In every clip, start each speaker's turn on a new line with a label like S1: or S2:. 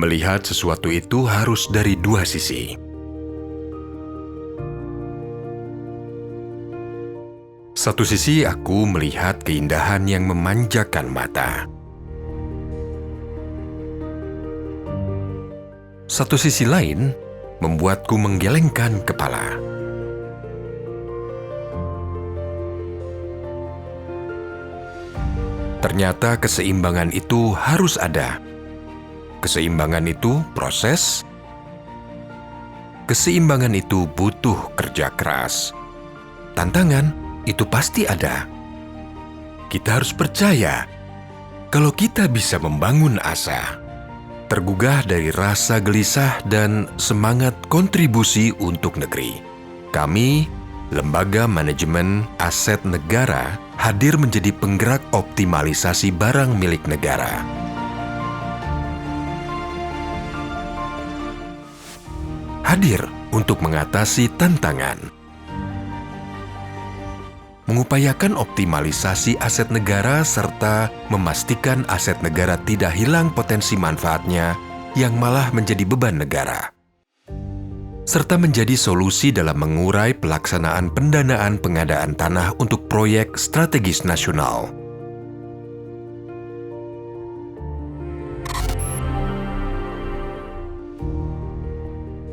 S1: Melihat sesuatu itu harus dari dua sisi. Satu sisi aku melihat keindahan yang memanjakan mata. Satu sisi lain membuatku menggelengkan kepala. Ternyata keseimbangan itu harus ada. Keseimbangan itu proses. Keseimbangan itu butuh kerja keras. Tantangan itu pasti ada. Kita harus percaya kalau kita bisa membangun asa, tergugah dari rasa gelisah dan semangat kontribusi untuk negeri. Kami, Lembaga Manajemen Aset Negara, hadir menjadi penggerak optimalisasi barang milik negara. Hadir untuk mengatasi tantangan. Mengupayakan optimalisasi aset negara serta memastikan aset negara tidak hilang potensi manfaatnya yang malah menjadi beban negara. Serta menjadi solusi dalam mengurai pelaksanaan pendanaan pengadaan tanah untuk proyek strategis nasional.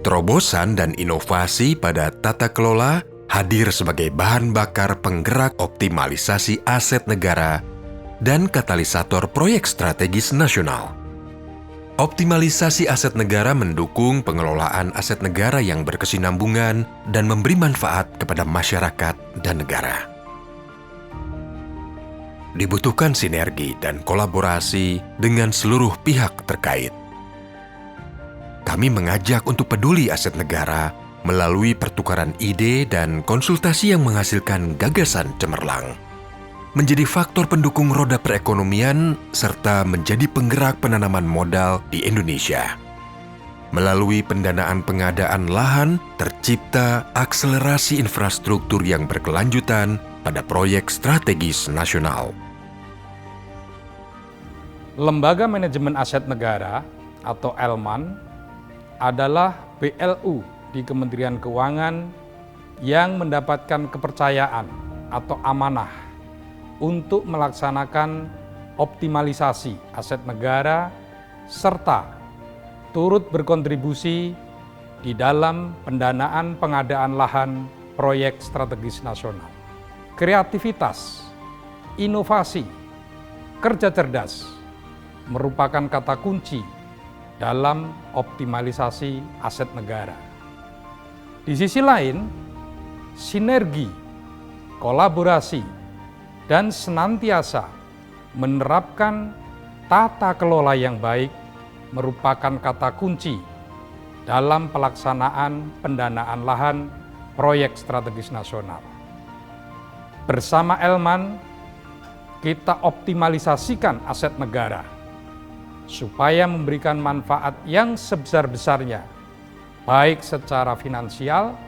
S1: Terobosan dan inovasi pada tata kelola hadir sebagai bahan bakar penggerak optimalisasi aset negara dan katalisator proyek strategis nasional. Optimalisasi aset negara mendukung pengelolaan aset negara yang berkesinambungan dan memberi manfaat kepada masyarakat dan negara. Dibutuhkan sinergi dan kolaborasi dengan seluruh pihak terkait. Kami mengajak untuk peduli aset negara melalui pertukaran ide dan konsultasi yang menghasilkan gagasan cemerlang, menjadi faktor pendukung roda perekonomian serta menjadi penggerak penanaman modal di Indonesia. Melalui pendanaan pengadaan lahan, tercipta akselerasi infrastruktur yang berkelanjutan pada proyek strategis nasional.
S2: Lembaga Manajemen Aset Negara atau ELMAN adalah BLU di Kementerian Keuangan yang mendapatkan kepercayaan atau amanah untuk melaksanakan optimalisasi aset negara serta turut berkontribusi di dalam pendanaan pengadaan lahan proyek strategis nasional. Kreativitas, inovasi, kerja cerdas merupakan kata kunci dalam optimalisasi aset negara. Di sisi lain, sinergi, kolaborasi, dan senantiasa menerapkan tata kelola yang baik merupakan kata kunci dalam pelaksanaan pendanaan lahan proyek strategis nasional. Bersama ELMAN, kita optimalisasikan aset negara supaya memberikan manfaat yang sebesar-besarnya, baik secara finansial,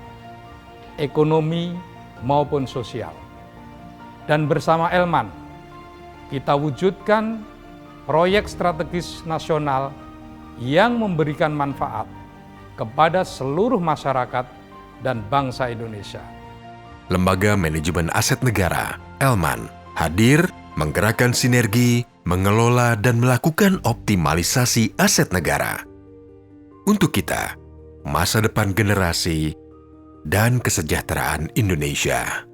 S2: ekonomi, maupun sosial. Dan bersama ELMAN, kita wujudkan proyek strategis nasional yang memberikan manfaat kepada seluruh masyarakat dan bangsa Indonesia.
S1: Lembaga Manajemen Aset Negara, ELMAN, hadir menggerakkan sinergi, mengelola dan melakukan optimalisasi aset negara. Untuk kita, masa depan generasi dan kesejahteraan Indonesia.